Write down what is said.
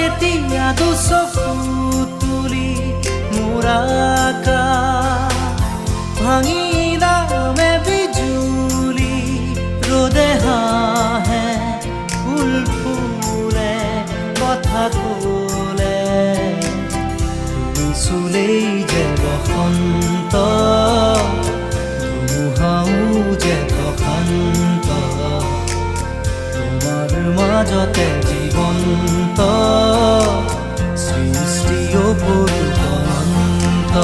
এতিয়া দুচকু তুলি মোৰাকা ভাঙি নামে বিজুলি ৰ'দে হাঁহে ফুল ফুলে কথা ক'লে তুমি চুলেই যে বসন্ত ধুমুহাও যে প্ৰশান্ত তোমাৰ মাজতে জীৱন্ত সৃষ্টি অপূৰ্ব অনন্ত